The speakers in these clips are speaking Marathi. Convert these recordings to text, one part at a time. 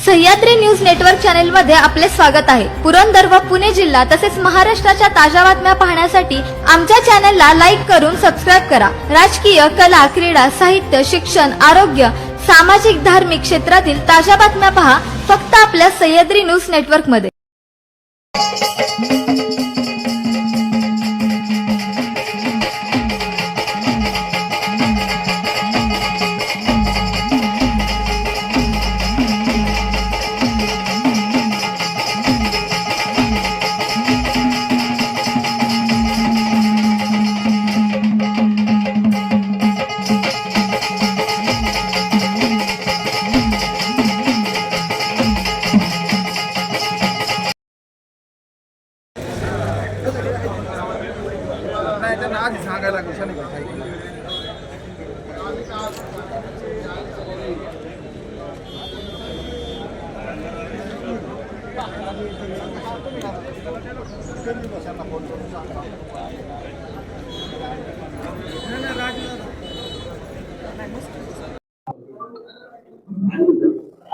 सह्याद्री न्यूज नेटवर्क चॅनल मध्ये आपले स्वागत आहे। पुरंदर व पुणे जिल्हा तसेच महाराष्ट्राच्या ताज्या बातम्या पाहण्यासाठी आमच्या चॅनलला लाईक करून सबस्क्राइब करा। राजकीय, कला, क्रीडा, साहित्य, शिक्षण, आरोग्य, सामाजिक, धार्मिक क्षेत्रातील ताज्या बातम्या पहा फक्त आपल्या सह्याद्री न्यूज नेटवर्क मध्ये।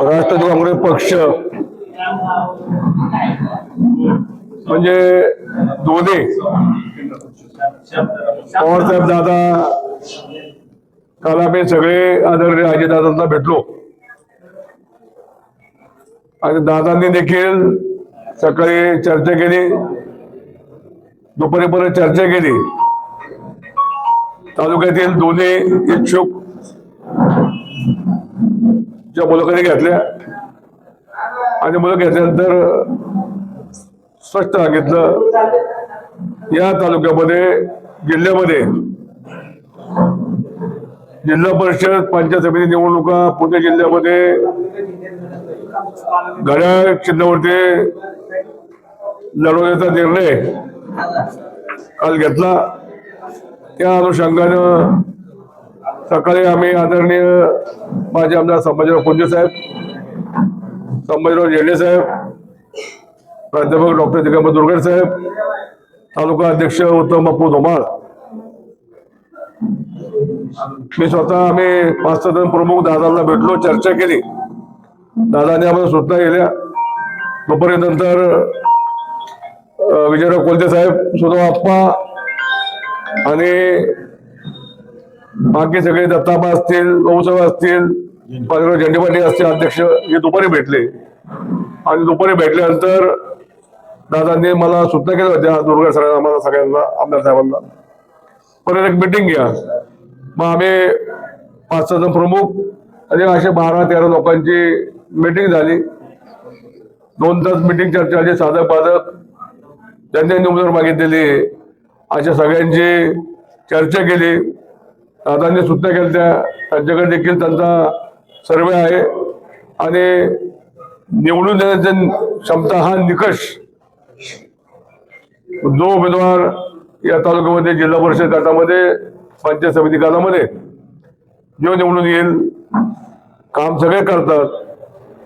राष्ट्रवादी काँग्रेस पक्ष म्हणजे दोन्ही पवारसाहेब दादा, काल आम्ही सगळे आदरणीय अजितदादांना भेटलो आणि दादांनी देखील सकाळी चर्चा केली, दुपारी परत चर्चा केली। तालुक्यातील दोन्ही इच्छुक ज्या मुलाखती घेतल्या आणि मुलाखती घेतल्यानंतर स्पष्ट सांगितलं, या तालुक्यामध्ये जिल्ह्यामध्ये जिल्हा परिषद पंचायत समिती निवडणुका पुणे जिल्ह्यामध्ये घड्याळ चिन्हावरती लढवण्याचा निर्णय काल घेतला। त्या अनुषंगानं सकाळी आम्ही आदरणीय माजी आमदार संभाजीराव कोंजे साहेब, संभाजीराव झेंडे साहेब, प्राध्यापक डॉक्टर दिगंबर दुर्गड साहेब, तालुका अध्यक्ष उत्तम बापू धोमाळ, मी स्वतः आम्ही 5-6 जण प्रमुख दादांना भेटलो, चर्चा केली। दादाने आम्हाला सूचना केल्या। दुपारी नंतर विजयराव कोलते साहेब, सुधो आप्पा आणि बाकी सगळे दत्ताबा असतील, भाऊसाहेब असतील, झेंडे पाटील असतील अध्यक्ष, हे दुपारी भेटले आणि दुपारी भेटल्यानंतर दादांनी मला सूचना केल्या होत्या दुर्गड सरांना, आम्हाला सगळ्यांना, आमदार साहेबांना, परत एक मिटिंग घ्या। मग आम्ही 5-6 जण प्रमुख आणि असे 12-13 लोकांची मिटिंग झाली। 2 तास मिटिंग चर्चा झाली, साधक बाधक ज्यांनी उमेदवार मागितलेली अशा सगळ्यांची चर्चा केली। दादांनी सूचना केल्या, त्यांच्याकडे देखील त्यांचा सर्वे आहे आणि निवडून देण्याची क्षमता हा निकष जो उमेदवार या तालुक्यामध्ये जिल्हा परिषद गटामध्ये पंचायत समिती गटामध्ये जो निवडून येईल, काम सगळे करतात,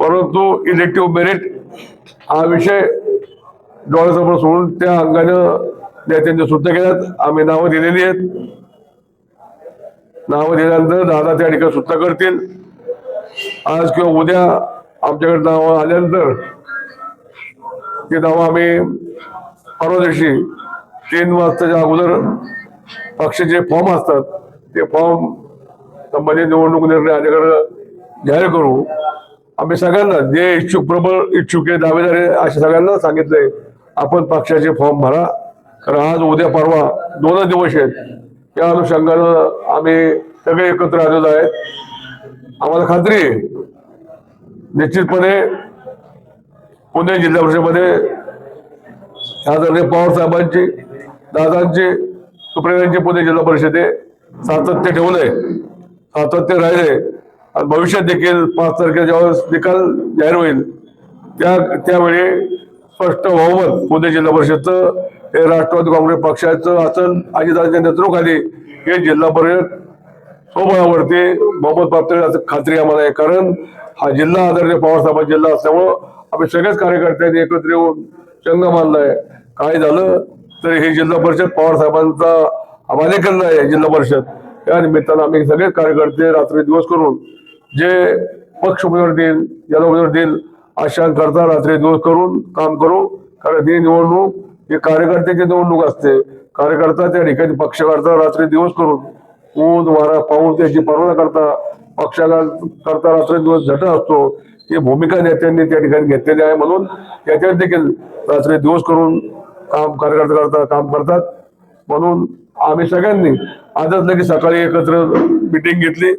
परंतु इलेक्टिव्ह मेरिट हा विषय डोळ्यासमोर सोडून त्या अंगानं त्यांच्या सूचना केल्यात। आम्ही नावं दिलेली आहेत। नावं दिल्यानंतर दादा त्या ठिकाणी सूचना करतील। आज किंवा उद्या आमच्याकडे नावं आल्यानंतर ती नावं आम्ही परवा दिवशी 3 वाजताच्या अगोदर पक्षाचे फॉर्म असतात, ते फॉर्म संबंधित निवडणूक निर्णय अधिकारी जाहीर करू। आम्ही सगळ्यांना जे इच्छुक, प्रबळ इच्छुक आहे, दावेदार आहे, अशा सगळ्यांना सांगितलंय आपण पक्षाचे फॉर्म भरा, कारण आज उद्या परवा 2 दिवस आहेत। या अनुषंगानं आम्ही सगळे एकत्र आलेलो आहेत। आम्हाला खात्री आहे निश्चितपणे पुणे जिल्हा परिषदेमध्ये आदरणीय पवार साहेबांची, दादांची, सुप्रियांची पुणे जिल्हा परिषदे सातत्य ठेवलंय, सातत्य राहिले आणि भविष्यात देखील 5 तारखेला ज्यावेळेस निकाल जाहीर होईल त्यावेळी स्पष्ट बहुमत पुणे जिल्हा परिषदचं हे राष्ट्रवादी काँग्रेस पक्षाचं असेल। अजितदादांच्या नेतृत्वाखाली हे जिल्हा परिषद स्वबळावरती बहुमत प्राप्त करण्याची खात्री आम्हाला आहे, कारण हा जिल्हा आदरणीय पवारसाहेबांचा जिल्हा असल्यामुळं आम्ही सगळेच कार्यकर्त्यांनी एकत्र येऊन चंग मानलाय। काय झालं तरी हे जिल्हा परिषद पवारसाहेबांचा मान्यकरण आहे जिल्हा परिषद, या निमित्तानं आम्ही सगळे कार्यकर्ते रात्री दिवस करून जे पक्ष उमेदवार देईल, ज्याला उमेदवार देईल अशा करता रात्री दिवस करून काम करू. कारण ही निवडणूक ही कार्यकर्त्याची निवडणूक असते. कार्यकर्ता त्या ठिकाणी पक्ष करता रात्री दिवस करून ऊन वारा पाऊस याची पर्वा करता पक्षाला करता रात्री दिवस झटत असतो. ही भूमिका नेत्यांनी त्या ठिकाणी घेतलेली आहे. म्हणून त्याच्यात देखील रात्री दिवस करून काम कार्यकर्ता करता काम करतात. म्हणून आम्ही सगळ्यांनी आजच लगेच सकाळी एकत्र मिटिंग घेतली.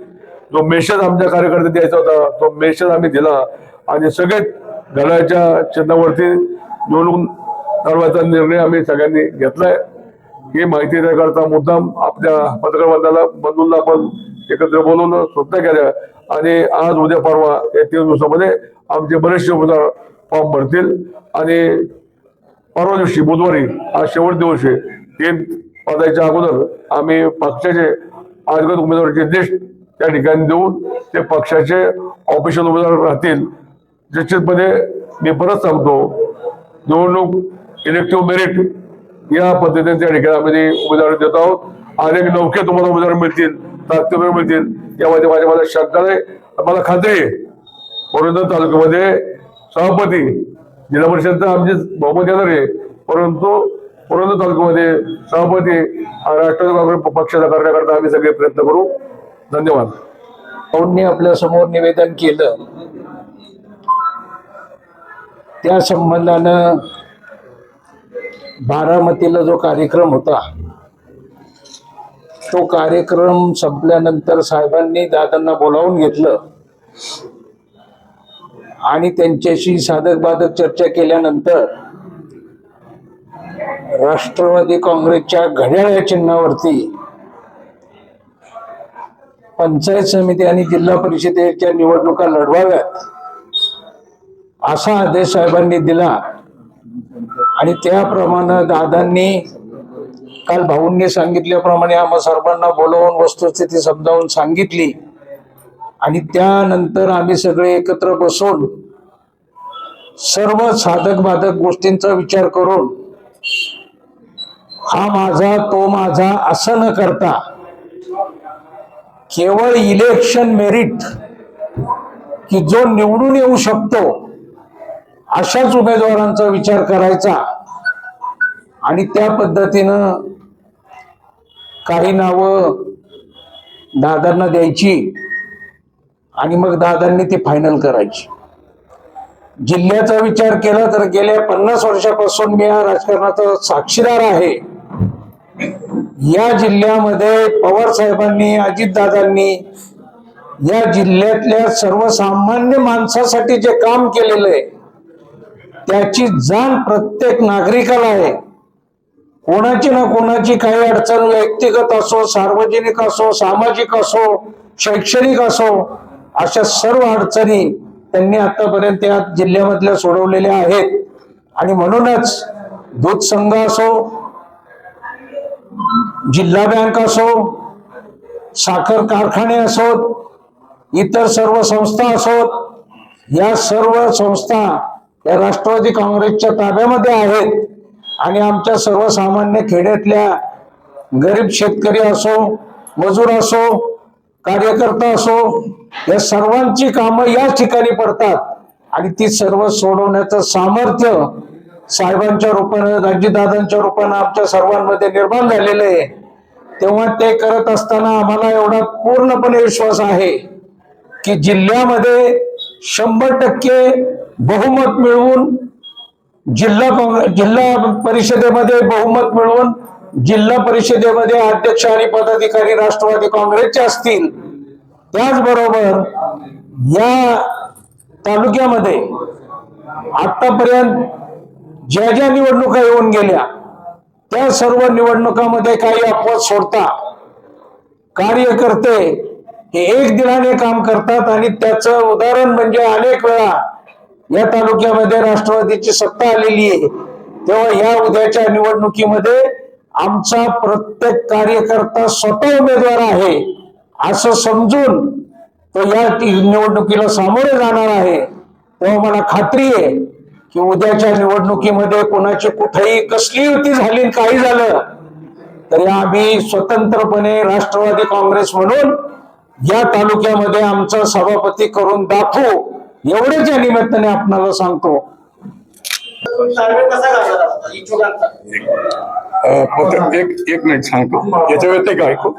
जो मेसेज आमच्या कार्यकर्ते द्यायचा होता तो मेसेज आम्ही दिला आणि सगळे घड्याळाच्या चिन्हावरती निवडणूक लढवायचा निर्णय आम्ही सगळ्यांनी घेतलाय. ही माहिती देण्याकरता मुद्दाम आपल्या पत्रकार बंधूंना आपण एकत्र बोलवून सूचना केल्या आणि आज उद्या परवा या 3 दिवसामध्ये आमचे बरेचसे उमेदवार फॉर्म भरतील आणि परवा दिवशी बुधवारी आज शेवट दिवस आहे 3 पदाच्या अगोदर आम्ही पक्षाचे अधिकृत उमेदवाराची लिस्ट त्या ठिकाणी देऊन ते पक्षाचे ऑफिशियल उमेदवार राहतील. निश्चितपणे मी परत सांगतो निवडणूक इलेक्टिव्ह मेरिट या पद्धतीने त्या ठिकाणी आम्ही उमेदवार देत आहोत. अनेक नौके तुम्हाला उमेदवार मिळतील ताकदीवर मिळतील यामध्ये माझ्या शंका नाही. मला खात्री आहे पुरंदर तालुक्यामध्ये सभापती जिल्हा परिषदचा आमचे बहुमत येणार आहे परंतु पुरंदर तालुक्यामध्ये सभापती राष्ट्रवादी काँग्रेस पक्षाचा करण्याकरता आम्ही सगळे प्रयत्न करू. धन्यवाद. भाऊंनी आपल्या समोर निवेदन केलं त्या संबंधानं बारामतीला जो कार्यक्रम होता तो कार्यक्रम संपल्यानंतर साहेबांनी दादांना बोलावून घेतलं आणि त्यांच्याशी साधक बाधक चर्चा केल्यानंतर राष्ट्रवादी काँग्रेसच्या घड्याळ या चिन्हावरती पंचायत समिती आणि जिल्हा परिषदेच्या निवडणुका लढवाव्यात असा आदेश साहेबांनी दिला आणि त्याप्रमाणे दादांनी काल भाऊंनी सांगितल्याप्रमाणे आम्हा सर्वांना बोलवून वस्तुस्थिती समजावून सांगितली आणि त्यानंतर आम्ही सगळे एकत्र बसून सर्व साधक बाधक गोष्टींचा विचार करून हा माझा तो माझा असं न करता केवळ इलेक्शन मेरिट की जो निवडून येऊ शकतो अशाच उमेदवारांचा विचार करायचा आणि त्या पद्धतीनं काही नावं दादांना द्यायची आणि मग दादांनी ती फायनल करायची. जिल्ह्याचा विचार केला तर गेल्या 50 वर्षापासून मी या राजकारणाचा साक्षीदार आहे. या जिल्ह्यामध्ये पवार साहेबांनी अजितदादांनी या जिल्ह्यातल्या सर्वसामान्य माणसासाठी जे काम केलेलं आहे त्याची जाण प्रत्येक नागरिकाला आहे. कोणाची ना कोणाची काही अडचण व्यक्तिगत असो सार्वजनिक असो सामाजिक असो शैक्षणिक असो अशा सर्व अडचणी त्यांनी आतापर्यंत या जिल्ह्यामधल्या सोडवलेल्या आहेत आणि म्हणूनच दूध संघ असो जिल्हा बँक असो साखर कारखाने असोत इतर सर्व संस्था असोत या सर्व संस्था या राष्ट्रवादी काँग्रेसच्या ताब्यामध्ये आहेत आणि आमच्या सर्वसामान्य खेड्यातल्या गरीब शेतकरी असो मजूर असो कार्यकर्ता असो या सर्वांची कामं याच ठिकाणी पडतात आणि ती सर्व सोडवण्याचं सामर्थ्य साहेबांच्या रूपानं अजितदादांच्या रूपानं आमच्या सर्वांमध्ये निर्माण झालेलं आहे. तेव्हा ते करत असताना आम्हाला एवढा पूर्णपणे विश्वास आहे की जिल्ह्यामध्ये 100% बहुमत मिळवून जिल्हा परिषदेमध्ये बहुमत मिळवून जिल्हा परिषदेमध्ये अध्यक्ष आणि पदाधिकारी राष्ट्रवादी काँग्रेसचे असतील. त्याचबरोबर या तालुक्यामध्ये आतापर्यंत ज्या ज्या निवडणुका येऊन गेल्या त्या सर्व निवडणुकामध्ये काही अपवाद सोडता कार्यकर्ते हे एक दिलाने काम करतात आणि त्याचं उदाहरण म्हणजे अनेक वेळा या तालुक्यामध्ये राष्ट्रवादीची सत्ता आलेली आहे. तेव्हा या उद्याच्या निवडणुकीमध्ये आमचा प्रत्येक कार्यकर्ता स्वतः उमेदवार आहे असं समजून तो या निवडणुकीला सामोरे जाणार आहे. तेव्हा मला खात्री आहे की उद्याच्या निवडणुकीमध्ये कोणाची कुठेही कसली युती झाली काही झालं तरी आम्ही स्वतंत्रपणे राष्ट्रवादी काँग्रेस म्हणून या तालुक्यामध्ये आमचा सभापती करून दाखवू एवढेच या निमित्ताने आपणाला सांगतो. एक मिनिट सांगतो याच्या व्यतिरिक्त ऐकू.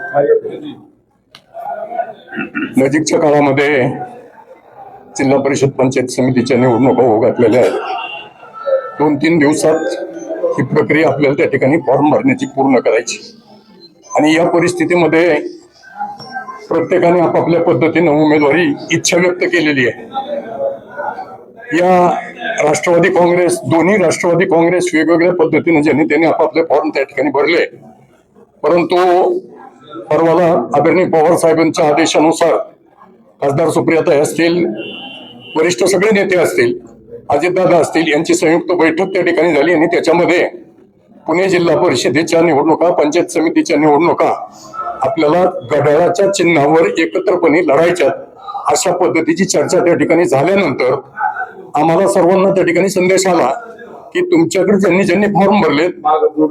नजीकच्या काळामध्ये जिल्हा परिषद पंचायत समितीच्या निवडणुका होऊ घातलेल्या आहेत. 2-3 दिवसात ही प्रक्रिया आपल्याला त्या ठिकाणी फॉर्म भरण्याची पूर्ण करायची आणि या परिस्थितीमध्ये प्रत्येकाने आपापल्या पद्धतीने उमेदवारी इच्छा व्यक्त केलेली आहे. या राष्ट्रवादी काँग्रेस, दोन्ही राष्ट्रवादी काँग्रेस वेगवेगळ्या पद्धतीने ज्यांनी त्यांनी आपापले फॉर्म त्या ठिकाणी भरले, परंतु परवाला आदरणीय पवार साहेबांच्या आदेशानुसार खासदार सुप्रियाताई असतील, वरिष्ठ सगळे नेते असतील, अजितदादा असतील, यांची संयुक्त बैठक त्या ठिकाणी झाली आणि त्याच्यामध्ये पुणे जिल्हा परिषदेच्या निवडणुका, पंचायत समितीच्या निवडणुका आपल्याला घड्याळाच्या चिन्हावर एकत्रपणे लढायच्या अशा पद्धतीची चर्चा त्या ठिकाणी झाल्यानंतर आम्हाला सर्वांना त्या ठिकाणी संदेश आला की तुमच्याकडे ज्यांनी फॉर्म भरलेत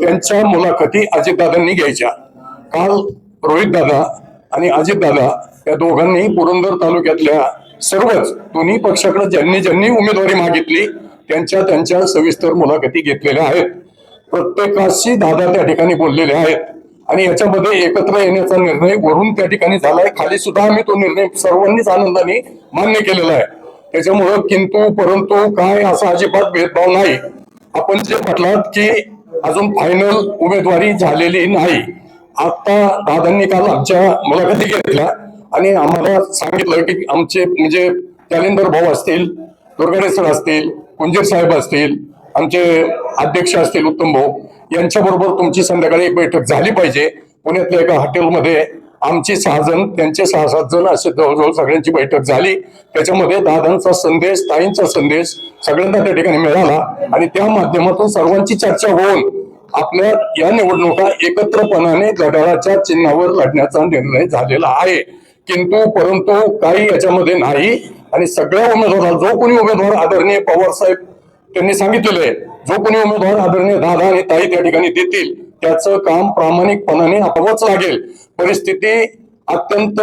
त्यांच्या मुलाखती अजितदादांनी घ्यायच्या. काल रोहित दादा आणि अजितदादा या दोघांनी पुरंदर तालुक्यातल्या सर्वच दोन्ही पक्षाकडे ज्यांनी उमेदवारी मागितली त्यांच्या सविस्तर मुलाखती घेतलेल्या आहेत. प्रत्येकाशी दादा त्या ठिकाणी बोललेले आहेत आणि याच्यामध्ये एकत्र येण्याचा निर्णय वरून त्या ठिकाणी झालाय. खाली सुद्धा आम्ही तो निर्णय सर्वांनीच आनंदाने मान्य केलेला आहे. त्याच्यामुळं किंतु परंतु काय असा अजिबात भेदभाव नाही. आपण जे म्हटलात की अजून फायनल उमेदवारी झालेली नाही. आता दादांनी काल आमच्या मुलाखती घेतल्या आणि आम्हाला सांगितलं की आमचे म्हणजे कॅलेंडर भाऊ असतील, दुर्गाडे सर असतील, कुंजीर साहेब असतील, आमचे अध्यक्ष असतील उत्तम भाऊ, यांच्या बरोबर तुमची संध्याकाळी एक बैठक झाली पाहिजे. पुण्यातल्या एका हॉटेलमध्ये आमची 6 जण, त्यांचे 6-7 जण असे जवळजवळ सगळ्यांची बैठक झाली. त्याच्यामध्ये दादांचा संदेश, ताईंचा संदेश सगळ्यांना त्या ठिकाणी मिळाला आणि त्या माध्यमातून सर्वांची चर्चा होऊन आपल्या या निवडणुका एकत्रपणाने घड्याळाच्या चिन्हावर लढण्याचा निर्णय झालेला आहे. किंतु परंतु काही याच्यामध्ये नाही आणि सगळ्या उमेदवारांना जो कोणी उमेदवार आदरणीय पवार साहेब त्यांनी सांगितलेलं आहे, जो कोणी उमेदवार आदरणीय दादा आणि ताई त्या ठिकाणी देतील त्याचं काम प्रामाणिकपणाने आपावच लागेल. परिस्थिती अत्यंत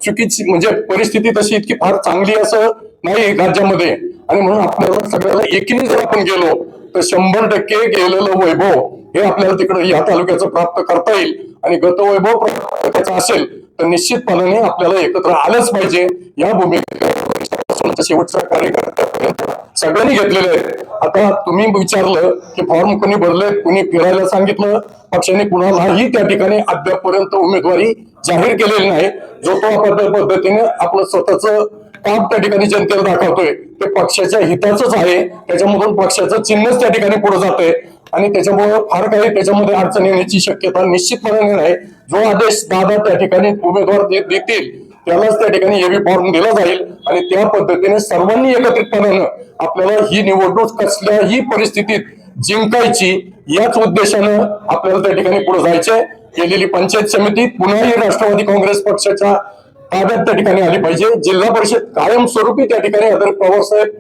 चुकीची, म्हणजे परिस्थिती तशी इतकी फार चांगली असं नाही राज्यामध्ये आणि म्हणून आपल्याला सगळ्याला एकीने जर आपण गेलो तर 100% गेलेलं वैभव हे आपल्याला तिकडे या तालुक्याचं प्राप्त करता येईल आणि गतवैभव प्राप्त करायचं असेल तर निश्चितपणाने आपल्याला एकत्र आलंच पाहिजे. या भूमिकेचा शेवटचा कार्यकर्त्यापर्यंत सगळ्यांनी घेतलेलं आहे. आता तुम्ही विचारलं की फॉर्म कोणी भरले, कोणी फिरायला सांगितलं, पक्षाने कुणालाही त्या ठिकाणी अद्यापपर्यंत उमेदवारी जाहीर केलेली नाही. जो तो आपल्या पद्धतीने आपलं स्वतःचं काम त्या ठिकाणी जनतेला दाखवतोय ते पक्षाच्या हिताचंच आहे. त्याच्यामधून पक्षाचं चिन्हच त्या ठिकाणी पुढे जातंय आणि त्याच्यामुळे फार काही त्याच्यामध्ये अडचण येण्याची शक्यता निश्चितपणे नाही. जो आदेश दादा त्या ठिकाणी उमेदवार देतील त्यालाच त्या ठिकाणी एबी फॉर्म दिला जाईल आणि त्या पद्धतीने सर्वांनी एकत्रितपणानं आपल्याला ही निवडणूक कसल्याही परिस्थितीत जिंकायची याच उद्देशानं आपल्याला त्या ठिकाणी पुढे जायचंय. केलेली पंचायत समिती पुन्हा राष्ट्रवादी काँग्रेस पक्षाच्या ताब्यात त्या ठिकाणी आली पाहिजे. जिल्हा परिषद कायमस्वरूपी त्या ठिकाणी आदरणीय पवारसाहेब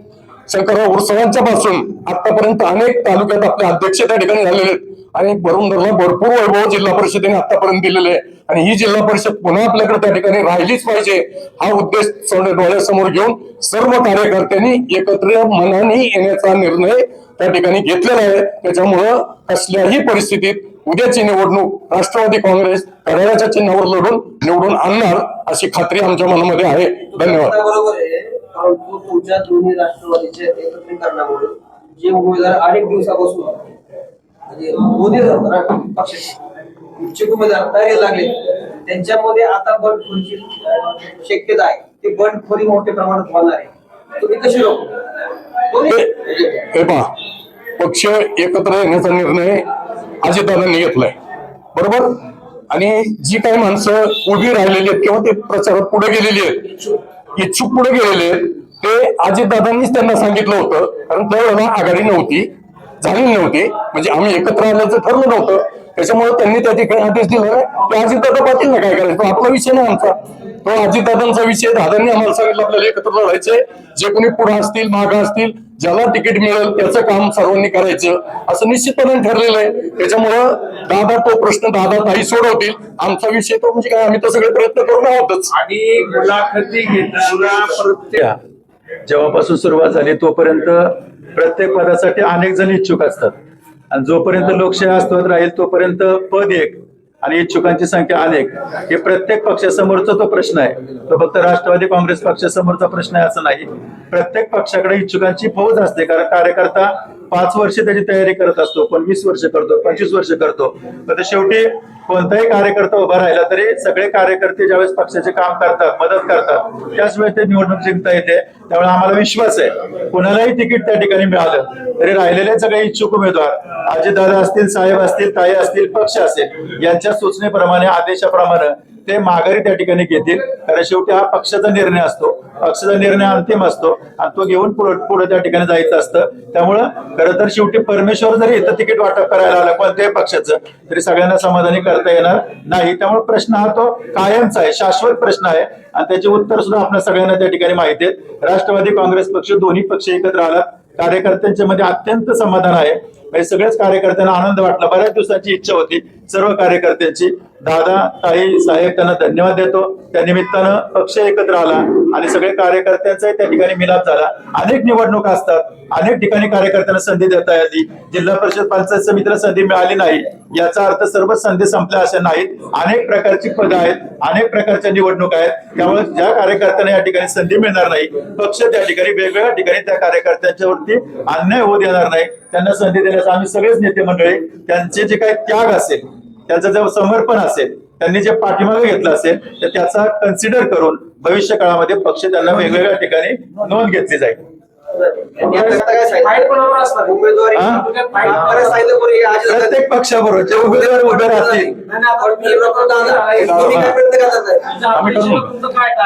शंकरराव उर्सवांच्या पासून आतापर्यंत अनेक तालुक्यात आपले अध्यक्ष त्या ठिकाणी झालेले आहेत आणि पुरंदरला भरपूर वैभव जिल्हा परिषदेने आतापर्यंत दिलेले आहे आणि ही जिल्हा परिषद पुन्हा आपल्याकडे त्या ठिकाणी राहिलीच पाहिजे. हा उद्देश डोळ्यासमोर घेऊन सर्व कार्यकर्त्यांनी एकत्र मनाने येण्याचा निर्णय त्या ठिकाणी घेतलेला आहे. त्याच्यामुळं कसल्याही परिस्थितीत उद्याची निवडणूक राष्ट्रवादी काँग्रेस घड्याळाच्या चिन्हावर लढून निवडून आणणार अशी खात्री आमच्या मनामध्ये आहे. धन्यवाद. बरोबर आहे, परंतु तुमच्या दोन्ही राष्ट्रवादीच्या एकत्रीकरणामुळे जे उमेदवार अनेक दिवसापासून म्हणजे दोन्ही पक्षाचे इच्छुक उमेदवार तयारी लागले त्यांच्यामध्ये आता बंडखोरीची शक्यता आहे. ती बंडखोरी मोठ्या प्रमाणात होणार आहे. तुम्ही कशी रोखू? हे पहा, पक्ष एकत्र येण्याचा निर्णय अजितदादांनी घेतलाय बरोबर आणि जी काही माणसं उभी राहिलेली आहेत किंवा ते प्रचारात पुढे गेलेली आहेत, इच्छुक पुढे गेलेले आहेत, ते अजितदादांनीच त्यांना सांगितलं होतं. कारण त्यावेळेला आघाडी नव्हती, झाली नव्हती, म्हणजे आम्ही एकत्र आल्याचं ठरलं नव्हतं. त्याच्यामुळे त्यांनी त्या ठिकाणी आदेश दिला की अजितदादा पाटील ना काय करायचं, आपला विषय नाही आमचा, तो अजितदादांचा विषय. दादांनी आम्हाला सांगितलं आपल्याला एकत्र लढायचंय, जे कोणी पुढे असतील मागं असतील ज्याला तिकीट मिळेल त्याचं काम सर्वांनी करायचं असं निश्चितपणे ठरलेलं आहे. त्याच्यामुळं दादा तो प्रश्न दादा ताई सोडवतील. आमचा विषय तो म्हणजे काय, आम्ही तर सगळे प्रयत्न करून आहोतच. आणि मुलाखती घेताना प्रत्येक जेव्हापासून सुरुवात झाली तोपर्यंत प्रत्येक पदासाठी अनेक जण इच्छुक असतात आणि जोपर्यंत लोकशाही अस्तित्वात राहील तोपर्यंत पद एक आणि इच्छुकांची संख्या अनेक हे प्रत्येक पक्षासमोरचा तो प्रश्न आहे. तो फक्त राष्ट्रवादी काँग्रेस पक्षासमोरचा प्रश्न आहे असं नाही. प्रत्येक पक्षाकडे इच्छुकांची फौज असते, कारण कार्यकर्ता 5 वर्ष त्याची तयारी करत असतो, कोण 20 वर्ष करतो, 25 वर्ष करतो. पण शेवटी कोणताही कार्यकर्ता उभा राहिला तरी सगळे कार्यकर्ते ज्यावेळेस पक्षाचे काम करतात, मदत करतात, त्याच वेळेस ते निवडणूक जिंकता येते. त्यामुळे आम्हाला विश्वास आहे कुणालाही तिकीट त्या ठिकाणी मिळालं तरी राहिलेले सगळे इच्छुक उमेदवार अजितदादा असतील, साहेब असतील, ताई असतील, पक्ष असेल यांच्या सूचनेप्रमाणे, आदेशाप्रमाणे ते माघारी त्या ठिकाणी घेतील. कारण शेवटी हा पक्षाचा निर्णय असतो, पक्षाचा निर्णय अंतिम असतो आणि तो घेऊन पुढे त्या ठिकाणी जायचं असतं. त्यामुळं खरं तर शेवटी परमेश्वर जरी इथं तिकीट वाटप करायला आलं कोणत्याही पक्षाचं तरी सगळ्यांना समाधानी करता येणार नाही. त्यामुळे प्रश्न हा तो कायमचा आहे, शाश्वत प्रश्न आहे आणि त्याचे उत्तर सुद्धा आपल्या सगळ्यांना त्या ठिकाणी माहिती आहेत. राष्ट्रवादी काँग्रेस पक्ष दोन्ही पक्ष एकत्र आला, कार्यकर्त्यांच्या मध्ये अत्यंत समाधान आहे. म्हणजे सगळ्याच कार्यकर्त्यांना आनंद वाटला. बऱ्याच दिवसांची इच्छा होती सर्व कार्यकर्त्यांची. दादा, ताई, साहेब त्यांना धन्यवाद देतो. त्या निमित्तानं पक्ष एकत्र आला आणि सगळे कार्यकर्त्यांचाही त्या ठिकाणी मिलाप झाला. अनेक निवडणुका असतात, अनेक ठिकाणी कार्यकर्त्यांना संधी देता आली. जिल्हा परिषद पंचायत समितीला संधी मिळाली नाही याचा अर्थ सर्वच संधी संपल्या अशा नाहीत. अनेक प्रकारची पदं आहेत, अनेक प्रकारच्या निवडणुका आहेत. त्यामुळे ज्या कार्यकर्त्यांना या ठिकाणी संधी मिळणार नाही, पक्ष त्या ठिकाणी वेगवेगळ्या ठिकाणी त्या कार्यकर्त्यांच्या वरती अन्याय होऊ देणार नाही. त्यांना संधी देण्यास आम्ही सगळेच नेते मंडळी त्यांचे जे काही त्याग असेल, त्यांचं जे समर्पण असेल, त्यांनी जे पाठीमागे घेतलं असेल तर त्याचा कन्सिडर करून भविष्य काळामध्ये पक्ष त्यांना वेगवेगळ्या ठिकाणी नोंद घेतली जाईल. उमेदवारी प्रत्येक पक्षाबरोबर जे उमेदवार उभे राहतील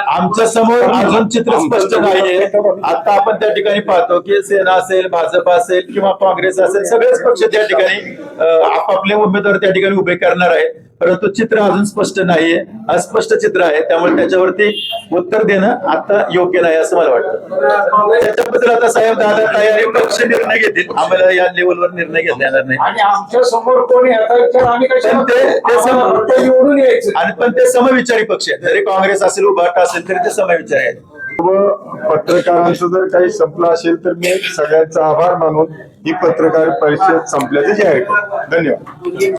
आमच्या समोर अजून चित्र स्पष्ट नाहीये. आता आपण त्या ठिकाणी पाहतो की सेना असेल, भाजप असेल किंवा काँग्रेस असेल, सगळेच पक्ष त्या ठिकाणी आपापले उमेदवार त्या ठिकाणी उभे करणार आहेत. परंतु चित्र अजून स्पष्ट नाहीये, अस्पष्ट चित्र आहे. त्यामुळे त्याच्यावरती उत्तर देणं आता योग्य नाही असं मला वाटतं. त्याच्याबद्दल आता साहेब, दादा, ताई पक्ष निर्णय घेतील. आम्हाला या लेवलवर निर्णय घेता येणार नाही. आणि आमच्या समोर कोणी आम्ही निवडून यायचं. आणि पण ते समविचारी पक्ष आहेत. जरी काँग्रेस असेल, उभाटा असेल तरी ते समविचारी आहेत. पत्रकारांचं जर काही संपलं असेल तर मी सगळ्यांचा आभार मानून ही पत्रकार परिषद संपल्याचे जाहीर करतो. धन्यवाद.